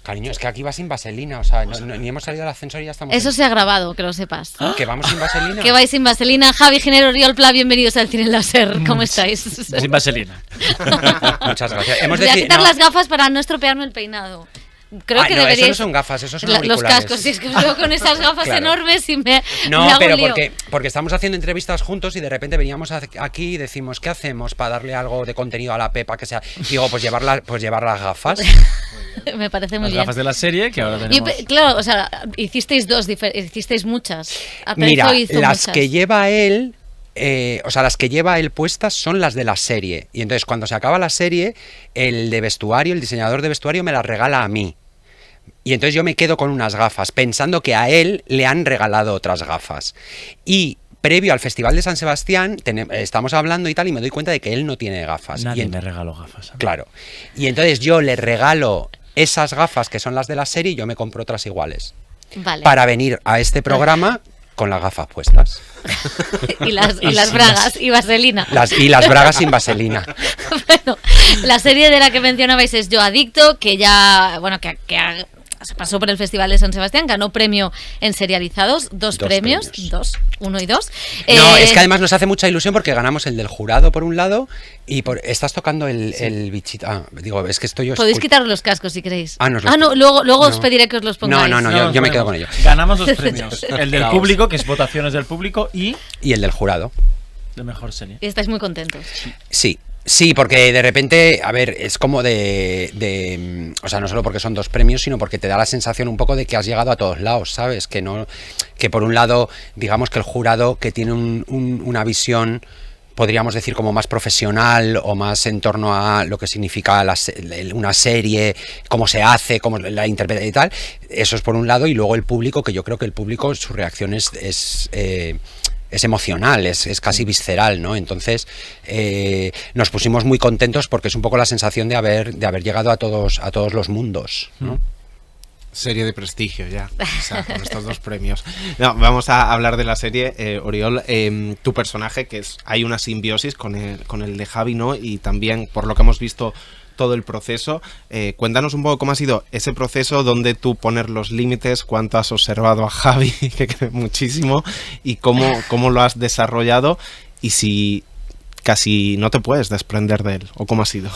Cariño, es que aquí va sin vaselina, o sea, ni hemos salido del ascensor y ya estamos... Eso se ha grabado, que lo sepas. ¿Que vamos sin vaselina? Que vais sin vaselina. Javi Ginero, Oriol Pla, bienvenidos al Cine Láser. ¿Cómo estáis? Sin vaselina. Muchas gracias. Voy a quitar las gafas para no estropearme el peinado. Creo que deberíais... Eso no son gafas, esos son auriculares. Los cascos, si es que os veo con esas gafas enormes y me No, me pero hago un lío. porque estamos haciendo entrevistas juntos y de repente veníamos aquí y decimos, ¿qué hacemos para darle algo de contenido a la Pepa? Que sea... Digo, pues llevar las gafas. Me parece muy las bien. gafas de la serie que ahora tenemos. Claro, o sea, hicisteis hicisteis muchas. Mira, hizo las muchas. que lleva él... las que lleva él puestas son las de la serie. Y entonces cuando se acaba la serie, el diseñador de vestuario me las regala a mí. Y entonces yo me quedo con unas gafas, pensando que a él le han regalado otras gafas. Y previo al Festival de San Sebastián, estamos hablando y tal, y me doy cuenta de que él no tiene gafas. Nadie me regaló gafas. Claro. Y entonces yo le regalo esas gafas que son las de la serie y yo me compro otras iguales. Vale. Para venir a este programa con las gafas puestas. y las bragas y vaselina. Las bragas sin vaselina. Bueno, la serie de la que mencionabais es Yo Adicto, que ya, bueno, que se pasó por el Festival de San Sebastián, ganó premio en serializados, dos premios, 1 y 2. No, es que además nos hace mucha ilusión porque ganamos el del jurado por un lado y estás tocando el bichito. Es que estoy yo... Podéis quitaros los cascos si queréis. Luego os pediré que os los pongáis. No, yo me quedo con ellos. Ganamos 2 premios. El del público, que es votaciones del público, y el del jurado. De mejor serie. Y estáis muy contentos. Sí, porque de repente, a ver, es como o sea, no solo porque son 2 premios, sino porque te da la sensación un poco de que has llegado a todos lados, ¿sabes? Que por un lado, digamos que el jurado, que tiene una visión, podríamos decir, como más profesional o más en torno a lo que significa una serie, cómo se hace, cómo la interpreta y tal, eso es por un lado, y luego el público, que yo creo que el público, su reacción es emocional, es casi visceral, ¿no? Entonces nos pusimos muy contentos porque es un poco la sensación de haber llegado a todos los mundos, ¿no? Serie de prestigio ya, o sea, con estos 2 premios. No, vamos a hablar de la serie, Oriol. Tu personaje, hay una simbiosis con el de Javi, ¿no? Y también, por lo que hemos visto, todo el proceso. Cuéntanos un poco cómo ha sido ese proceso, dónde tú poner los límites, cuánto has observado a Javi, que cree muchísimo, y cómo lo has desarrollado, y si casi no te puedes desprender de él, o cómo ha sido.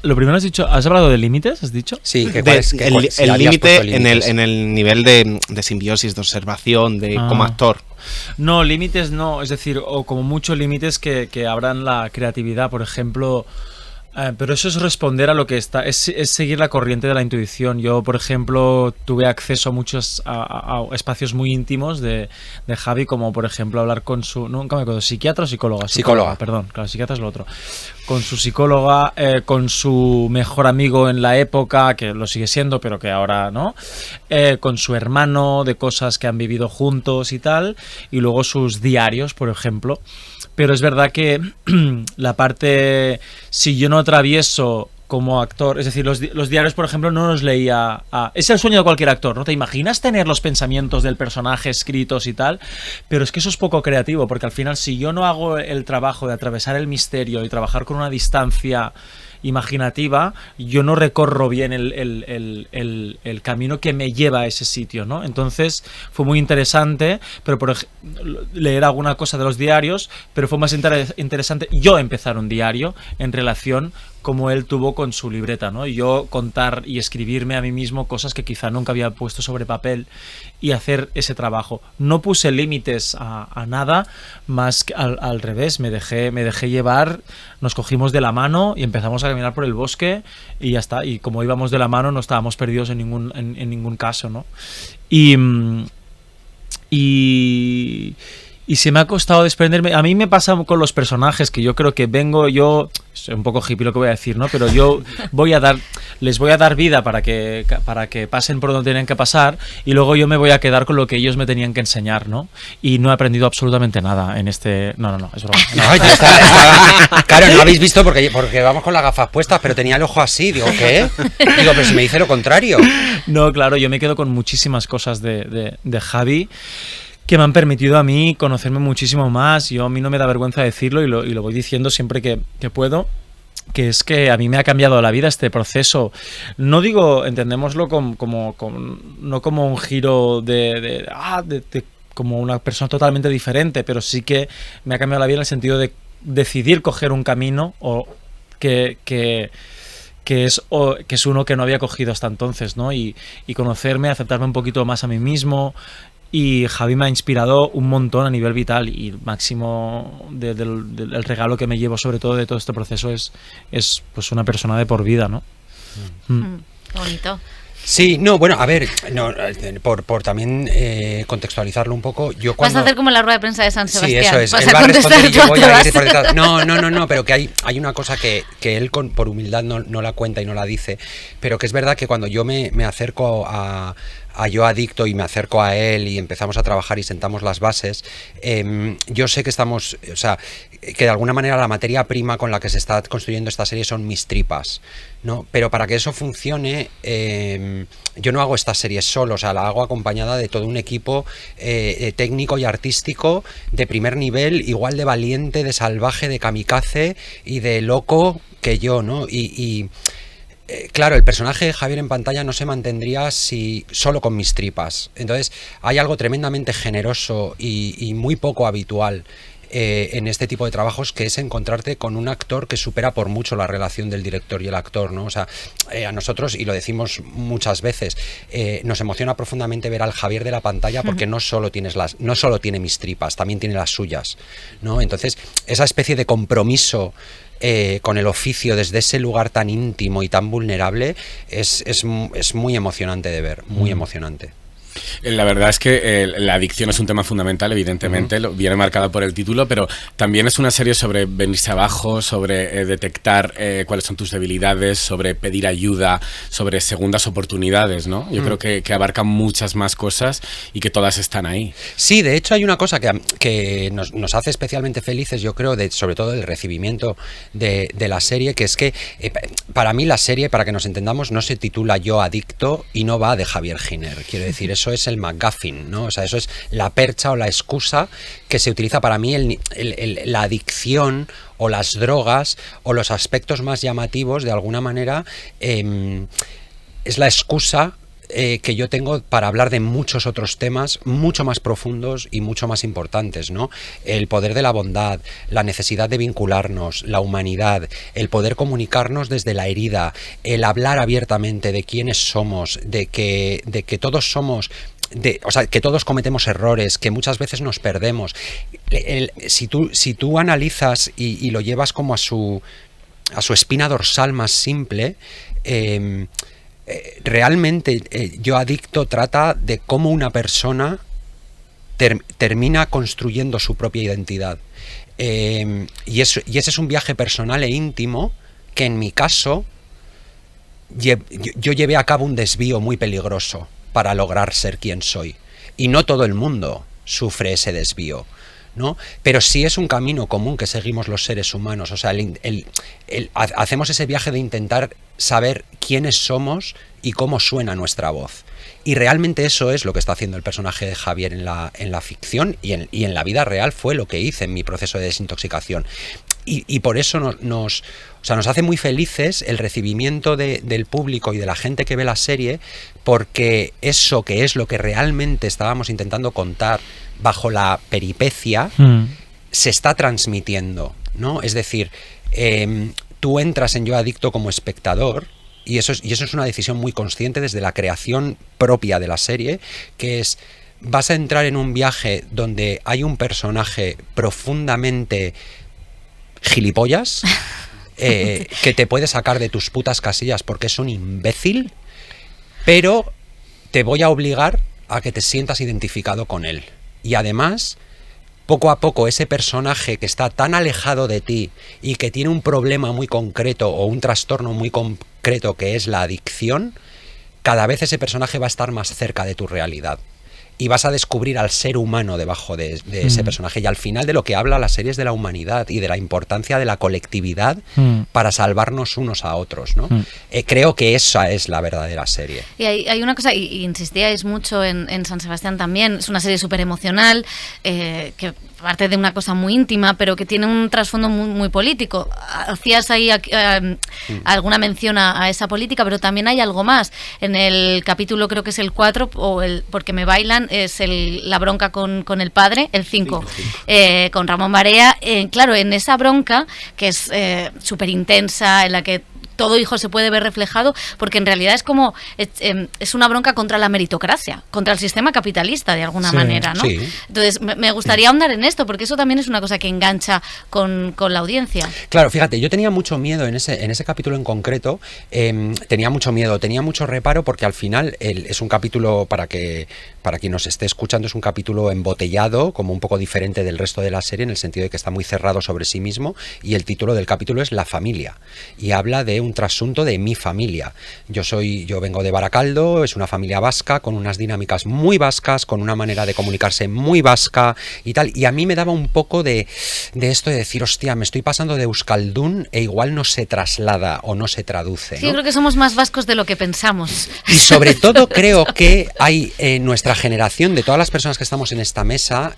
Lo primero has hablado de límites, ¿has dicho? Sí, el límite en el nivel de simbiosis, de observación, como actor. No, límites no, es decir, o como muchos límites que abran la creatividad, por ejemplo. Pero eso es responder a lo que está, es seguir la corriente de la intuición. Yo, por ejemplo, tuve acceso a muchos a espacios muy íntimos de Javi, como por ejemplo hablar con nunca me acuerdo, ¿psiquiatra o psicóloga? Psicóloga. Perdón, claro, psiquiatra es lo otro. Con su psicóloga, con su mejor amigo en la época, que lo sigue siendo, pero que ahora no, con su hermano, de cosas que han vivido juntos y tal, y luego sus diarios, por ejemplo. Pero es verdad que la parte, si yo no atravieso como actor, es decir, los diarios, por ejemplo, no los leía. Es el sueño de cualquier actor, ¿no? Te imaginas tener los pensamientos del personaje escritos y tal, pero es que eso es poco creativo, porque al final, si yo no hago el trabajo de atravesar el misterio y trabajar con una distancia imaginativa, yo no recorro bien el camino que me lleva a ese sitio, ¿no? Entonces fue muy interesante, pero por leer alguna cosa de los diarios, pero fue más interesante yo empezar un diario en relación como él tuvo con su libreta, ¿no? Y yo contar y escribirme a mí mismo cosas que quizá nunca había puesto sobre papel y hacer ese trabajo. No puse límites a nada, más que al revés, me dejé llevar, nos cogimos de la mano y empezamos a caminar por el bosque y ya está. Y como íbamos de la mano no estábamos perdidos en ningún caso, ¿no? Y se me ha costado desprenderme. A mí me pasa con los personajes, que yo creo que es un poco hippie lo que voy a decir, ¿no? Pero yo les voy a dar vida para que pasen por donde tienen que pasar, y luego yo me voy a quedar con lo que ellos me tenían que enseñar, ¿no? Y no he aprendido absolutamente nada en este... No, es broma. Claro, no habéis visto porque vamos con las gafas puestas, pero tenía el ojo así, digo, ¿qué? Digo, pero si me dice lo contrario. No, claro, yo me quedo con muchísimas cosas de Javi, que me han permitido a mí conocerme muchísimo más. A mí no me da vergüenza decirlo y lo voy diciendo siempre que puedo. que es que a mí me ha cambiado la vida este proceso. No digo, entendémoslo no como un giro de como una persona totalmente diferente, pero sí que me ha cambiado la vida en el sentido de decidir coger un camino o que es uno que no había cogido hasta entonces, ¿no? Y conocerme, aceptarme un poquito más a mí mismo. Y Javi me ha inspirado un montón a nivel vital, y máximo del regalo que me llevo sobre todo de todo este proceso es pues una persona de por vida, ¿no? Qué bonito. Sí, no, bueno, a ver, no, por también contextualizarlo un poco, yo cuando... Vas a hacer como la rueda de prensa de San Sebastián. Sí, eso es, vas él va a responder y yo voy a ir por detrás. detrás. No, pero que hay una cosa que él por humildad no la cuenta y no la dice, pero que es verdad que cuando yo me acerco a Yo Adicto y me acerco a él y empezamos a trabajar y sentamos las bases, yo sé que estamos, o sea, que de alguna manera la materia prima con la que se está construyendo esta serie son mis tripas, ¿no? Pero para que eso funcione, yo no hago esta serie solo, o sea, la hago acompañada de todo un equipo técnico y artístico de primer nivel, igual de valiente, de salvaje, de kamikaze y de loco que yo, ¿no? Claro, el personaje de Javier en pantalla no se mantendría solo con mis tripas. Entonces, hay algo tremendamente generoso y muy poco habitual en este tipo de trabajos, que es encontrarte con un actor que supera por mucho la relación del director y el actor, ¿no? O sea, a nosotros, y lo decimos muchas veces, nos emociona profundamente ver al Javier de la pantalla, porque no solo tiene mis tripas, también tiene las suyas, ¿no? Entonces, esa especie de compromiso con el oficio desde ese lugar tan íntimo y tan vulnerable es muy emocionante de ver, muy emocionante. La verdad es que la adicción es un tema fundamental, evidentemente, viene marcado por el título, pero también es una serie sobre venirse abajo, sobre detectar cuáles son tus debilidades, sobre pedir ayuda, sobre segundas oportunidades, ¿no? Yo creo que abarca muchas más cosas y que todas están ahí. Sí, de hecho hay una cosa que nos hace especialmente felices, yo creo, sobre todo el recibimiento de la serie, que es que para mí la serie, para que nos entendamos, no se titula Yo Adicto y no va de Javier Giner. Quiero decir, eso es el MacGuffin, ¿no? O sea, eso es la percha o la excusa que se utiliza para mí. La adicción o las drogas o los aspectos más llamativos, de alguna manera, es la excusa que yo tengo para hablar de muchos otros temas mucho más profundos y mucho más importantes, ¿no? El poder de la bondad, la necesidad de vincularnos, la humanidad, el poder comunicarnos desde la herida, el hablar abiertamente de quiénes somos, de que todos somos... o sea, que todos cometemos errores, que muchas veces nos perdemos. Si tú analizas y lo llevas como a su espina dorsal más simple, realmente Yo Adicto trata de cómo una persona termina construyendo su propia identidad. Y ese es un viaje personal e íntimo que, en mi caso, yo llevé a cabo un desvío muy peligroso para lograr ser quien soy. Y no todo el mundo sufre ese desvío, ¿no? Pero sí es un camino común que seguimos los seres humanos. O sea, hacemos ese viaje de intentar saber quiénes somos y cómo suena nuestra voz. Y realmente eso es lo que está haciendo el personaje de Javier en la ficción, y en la vida real fue lo que hice en mi proceso de desintoxicación. Y por eso nos hace muy felices el recibimiento del público y de la gente que ve la serie, porque eso, que es lo que realmente estábamos intentando contar bajo la peripecia, se está transmitiendo, ¿no? Es decir, tú entras en Yo Adicto como espectador, y eso es una decisión muy consciente desde la creación propia de la serie, que es: vas a entrar en un viaje donde hay un personaje profundamente gilipollas, que te puede sacar de tus putas casillas porque es un imbécil, pero te voy a obligar a que te sientas identificado con él. Y además, poco a poco, ese personaje que está tan alejado de ti y que tiene un problema muy concreto o un trastorno muy concreto, que es la adicción, cada vez ese personaje va a estar más cerca de tu realidad. y vas a descubrir al ser humano debajo de ese personaje. Y al final de lo que habla la serie es de la humanidad y de la importancia de la colectividad para salvarnos unos a otros, ¿no? Creo que esa es la verdadera serie. Y hay una cosa, y insistíais mucho en San Sebastián también, es una serie súper emocional, que parte de una cosa muy íntima, pero que tiene un trasfondo muy, muy político. Hacías ahí alguna mención a esa política, pero también hay algo más. En el capítulo, creo que es el 4, o el Porque me bailan, es la bronca con el padre, el 5, con Ramón Barea. Claro, en esa bronca, que es súper intensa, en la que todo hijo se puede ver reflejado, porque en realidad es como es una bronca contra la meritocracia, contra el sistema capitalista de alguna manera, ¿no? Sí. Entonces me gustaría ahondar en esto, porque eso también es una cosa que engancha con la audiencia. Claro, fíjate, yo tenía mucho miedo en ese capítulo en concreto, tenía mucho reparo, porque al final es un capítulo, para quien nos esté escuchando, es un capítulo embotellado, como un poco diferente del resto de la serie, en el sentido de que está muy cerrado sobre sí mismo, y el título del capítulo es La familia, y habla de un trasunto de mi familia. Yo vengo de Baracaldo, es una familia vasca, con unas dinámicas muy vascas, con una manera de comunicarse muy vasca y tal, y a mí me daba un poco de esto de decir, hostia, me estoy pasando de euskaldun e igual no se traslada o no se traduce, ¿no? Sí, yo creo que somos más vascos de lo que pensamos. Y sobre todo creo que hay en nuestra generación, de todas las personas que estamos en esta mesa,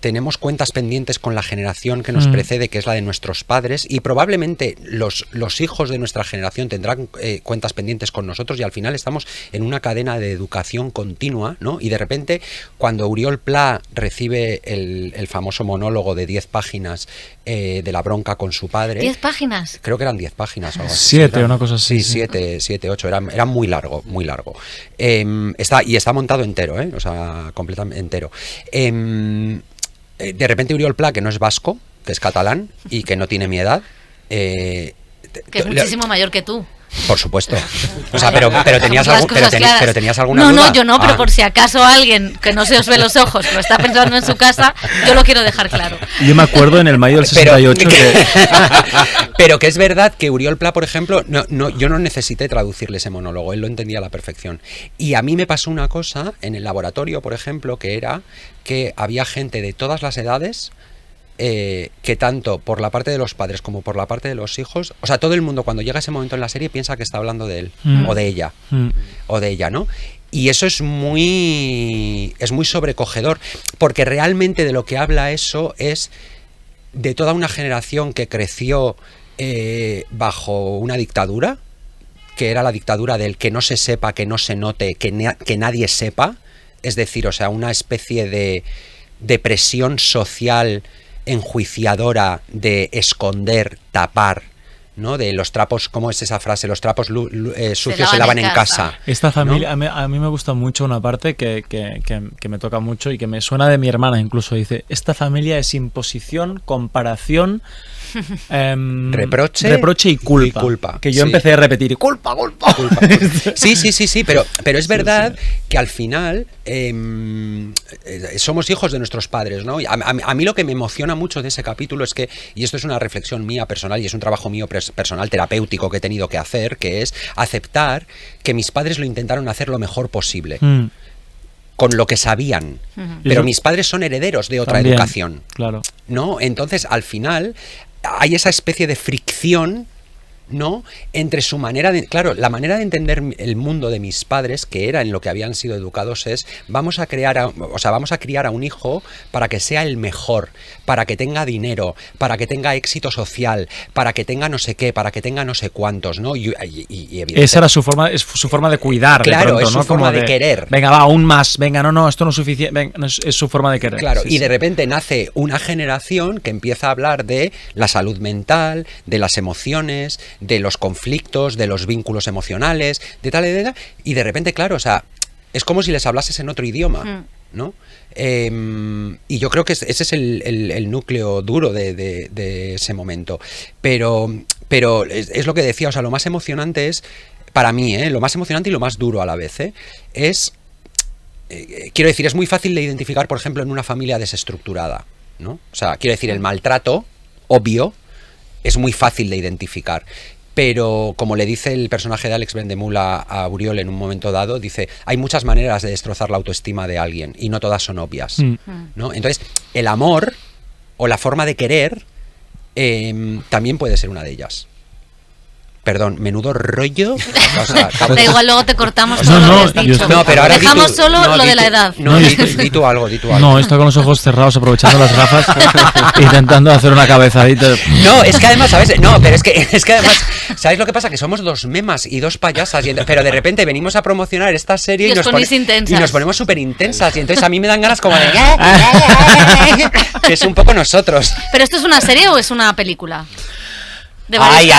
tenemos cuentas pendientes con la generación que nos precede, que es la de nuestros padres, y probablemente los hijos de nuestra generación tendrán cuentas pendientes con nosotros, y al final estamos en una cadena de educación continua, ¿no? Y de repente, cuando Oriol Pla recibe el famoso monólogo de 10 páginas de la bronca con su padre... ¿10 páginas? Creo que eran 10 páginas o algo así. 7 o una cosa así. Sí, 7, 8, era muy largo, muy largo. Está montado entero, o sea, completamente entero. De repente Oriol Pla, que no es vasco, que es catalán y que no tiene mi edad... que es muchísimo mayor que tú. Por supuesto. O sea, pero tenías alguna duda. No, yo no, pero por si acaso alguien que no se os ve los ojos lo está pensando en su casa, yo lo quiero dejar claro. Yo me acuerdo en el mayo del 68 pero que es verdad que Oriol Pla, por ejemplo, yo no necesité traducirle ese monólogo, él lo entendía a la perfección. Y a mí me pasó una cosa en el laboratorio, por ejemplo, que era que había gente de todas las edades, que tanto por la parte de los padres como por la parte de los hijos, o sea, todo el mundo cuando llega ese momento en la serie piensa que está hablando de él o de ella, ¿no? Y eso es muy sobrecogedor, porque realmente de lo que habla eso es de toda una generación que creció bajo una dictadura, que era la dictadura del que no se sepa, que no se note, que nadie sepa, es decir, o sea, una especie de presión social enjuiciadora de esconder, tapar, ¿no? De los trapos, ¿cómo es esa frase? Los trapos sucios se lavan en casa. Esta familia, ¿no? a mí me gusta mucho una parte que me toca mucho y que me suena de mi hermana incluso. Dice, esta familia es imposición, comparación, reproche y culpa. Que yo empecé a repetir, culpa. Sí, pero es verdad que al final somos hijos de nuestros padres, ¿no? A mí lo que me emociona mucho de ese capítulo es que, y esto es una reflexión mía personal y es un trabajo mío personal terapéutico que he tenido que hacer, que es aceptar que mis padres lo intentaron hacer lo mejor posible. Con lo que sabían, pero mis padres son herederos de otra también, educación, claro, ¿no? Entonces, al final hay esa especie de fricción, ¿no? Entre su manera de... Claro, la manera de entender el mundo de mis padres, que era en lo que habían sido educados, es vamos a criar a un hijo para que sea el mejor, para que tenga dinero, para que tenga éxito social, para que tenga no sé qué, para que tenga no sé cuántos, ¿no? Y esa era su forma de cuidar. Claro, de pronto, es su ¿no? forma Como de querer. Venga, va, aún más. Venga, no, esto no es suficiente. Venga, es su forma de querer. Claro, y de repente nace una generación que empieza a hablar de la salud mental, de las emociones, de los conflictos, de los vínculos emocionales, de tal, y de repente, claro, o sea, es como si les hablases en otro idioma, ¿no? Y yo creo que ese es el núcleo duro de ese momento. Pero es lo que decía, o sea, lo más emocionante es, para mí, lo más emocionante y lo más duro a la vez, es, quiero decir, es muy fácil de identificar, por ejemplo, en una familia desestructurada, ¿no? O sea, quiero decir, el maltrato, obvio, es muy fácil de identificar. pero como le dice el personaje de Alex Brendemula a Uriol en un momento dado, dice, hay muchas maneras de destrozar la autoestima de alguien y no todas son obvias, ¿no? Entonces, el amor o la forma de querer también puede ser una de ellas. Perdón, menudo rollo. O sea, da igual, luego te cortamos No, todo no, lo que has dicho. No, pero ahora dejamos solo lo de la edad. No, di tú algo. No, está con los ojos cerrados, aprovechando las gafas, intentando hacer una cabezadita. No, es que además, ¿sabes? No, pero es que además, ¿sabes lo que pasa? Que somos dos memas y dos payasas, pero de repente venimos a promocionar esta serie y nos ponemos súper intensas, y entonces a mí me dan ganas como de... que es un poco nosotros. ¿Pero esto es una serie o es una película? ¡Ay!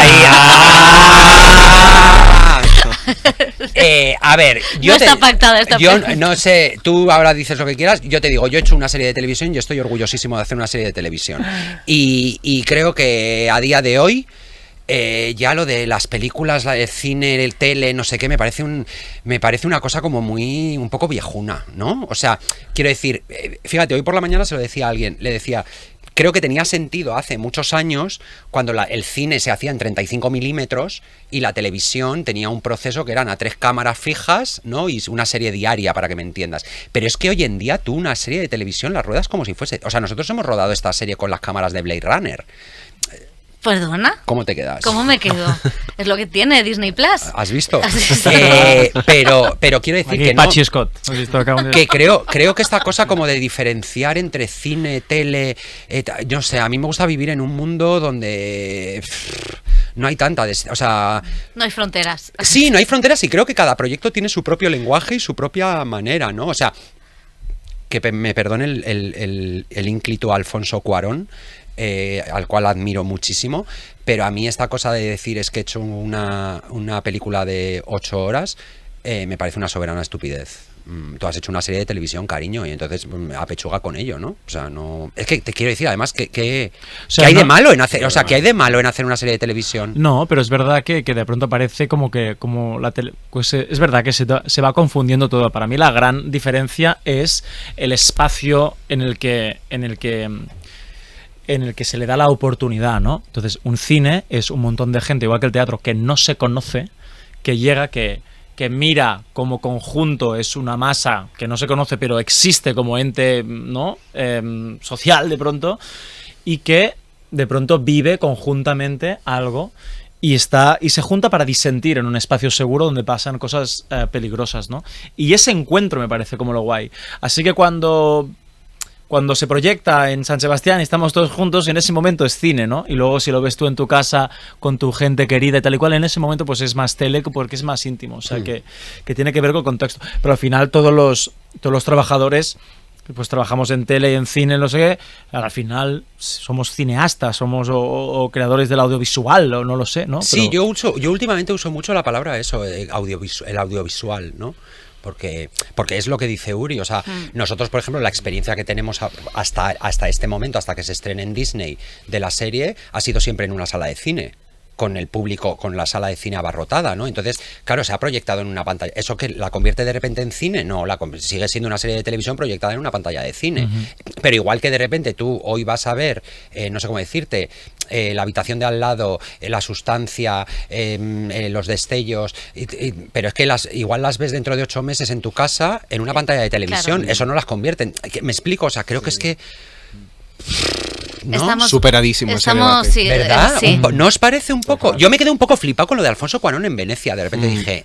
A ver, yo no está pactada esta película. No sé, tú ahora dices lo que quieras, yo te digo, yo he hecho una serie de televisión y estoy orgullosísimo de hacer una serie de televisión. Y creo que a día de hoy... ya lo de las películas, el cine, el tele, no sé qué, me parece una cosa como un poco viejuna, ¿no? O sea, quiero decir, fíjate, hoy por la mañana se lo decía a alguien, le decía, creo que tenía sentido hace muchos años cuando el cine se hacía en 35 milímetros y la televisión tenía un proceso que eran a 3 cámaras fijas, ¿no? Y una serie diaria, para que me entiendas. Pero es que hoy en día tú una serie de televisión la ruedas como si fuese... O sea, nosotros hemos rodado esta serie con las cámaras de Blade Runner. ¿Perdona? ¿Cómo te quedas? ¿Cómo me quedo? Es lo que tiene Disney Plus. ¿Has visto? Sí. Pero quiero decir aquí que no. Pachi Scott. ¿Has visto acá que creo que esta cosa como de diferenciar entre cine, tele, no sé, a mí me gusta vivir en un mundo donde no hay tanta, o sea, no hay fronteras. Sí, no hay fronteras y creo que cada proyecto tiene su propio lenguaje y su propia manera, ¿no? O sea, que me perdone el ínclito Alfonso Cuarón, al cual admiro muchísimo, pero a mí esta cosa de decir es que he hecho una película de 8 horas me parece una soberana estupidez. Tú has hecho una serie de televisión, cariño, y entonces apechuga con ello, ¿no? O sea, no... Es que te quiero decir, además, que o sea, hay no... de malo en hacer... O sea, ¿qué hay de malo en hacer una serie de televisión? No, pero es verdad que de pronto parece como la tele... Pues es verdad que se va confundiendo todo. Para mí la gran diferencia es el espacio en el que se le da la oportunidad, ¿no? Entonces, un cine es un montón de gente, igual que el teatro, que no se conoce, que llega, que mira como conjunto, es una masa que no se conoce, pero existe como ente, ¿no? Social, de pronto, y que de pronto vive conjuntamente algo y se junta para disentir en un espacio seguro donde pasan cosas peligrosas, ¿no? Y ese encuentro me parece como lo guay. Así que cuando se proyecta en San Sebastián y estamos todos juntos, en ese momento es cine, ¿no? Y luego si lo ves tú en tu casa con tu gente querida y tal y cual, en ese momento pues es más tele porque es más íntimo, o sea, que tiene que ver con el contexto. Pero al final todos los trabajadores, pues trabajamos en tele y en cine, no sé qué, al final somos cineastas, somos o creadores del audiovisual, o no lo sé, ¿no? Sí, yo últimamente uso mucho la palabra eso, el audiovisual, ¿no? Porque es lo que dice Uri, o sea, nosotros, por ejemplo, la experiencia que tenemos hasta este momento, hasta que se estrene en Disney de la serie, ha sido siempre en una sala de cine, con el público, con la sala de cine abarrotada, ¿no? Entonces, claro, se ha proyectado en una pantalla. ¿Eso que la convierte de repente en cine? No, sigue siendo una serie de televisión proyectada en una pantalla de cine. Pero igual que de repente tú hoy vas a ver, no sé cómo decirte, la habitación de al lado, la sustancia, los destellos, pero es que igual las ves dentro de 8 meses en tu casa, en una pantalla de televisión. Claro. Eso no las convierte. ¿Me explico? O sea, creo que es que... ¿no? Superadísimo ese debate. Sí, ¿verdad? Sí. ¿No os parece un poco? Yo me quedé un poco flipado con lo de Alfonso Cuarón en Venecia. De repente dije,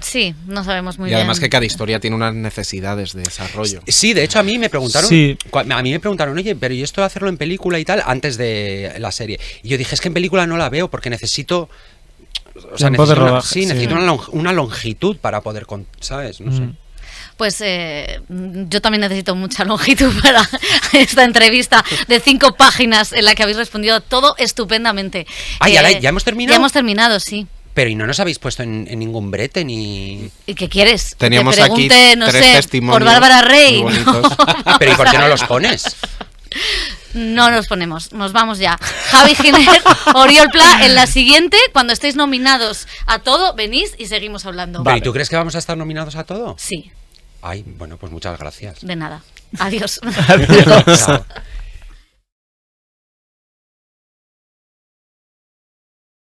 Sí, no sabemos muy bien. Y además que cada historia tiene unas necesidades de desarrollo. Sí, de hecho a mí me preguntaron, sí. Oye, pero ¿y esto de hacerlo en película y tal? Antes de la serie. Y yo dije, es que en película no la veo porque necesito... O sea, necesito una longitud para poder... ¿Sabes? No sé. Pues yo también necesito mucha longitud para esta entrevista de 5 páginas en la que habéis respondido todo estupendamente. ¿Ya hemos terminado? Ya hemos terminado, sí. Pero ¿y no nos habéis puesto en ningún brete ni...? ¿Y qué quieres? Teníamos que te pregunte, aquí no 3 sé, testimonios por Bárbara Rey. muy ¿no? ¿Pero y por qué no los pones? No nos ponemos, nos vamos ya. Javi Giner, Oriol Pla, en la siguiente, cuando estéis nominados a todo, venís y seguimos hablando. ¿Pero y tú crees que vamos a estar nominados a todo? Sí. Ay, bueno, pues muchas gracias. De nada. Adiós. Adiós. Chao.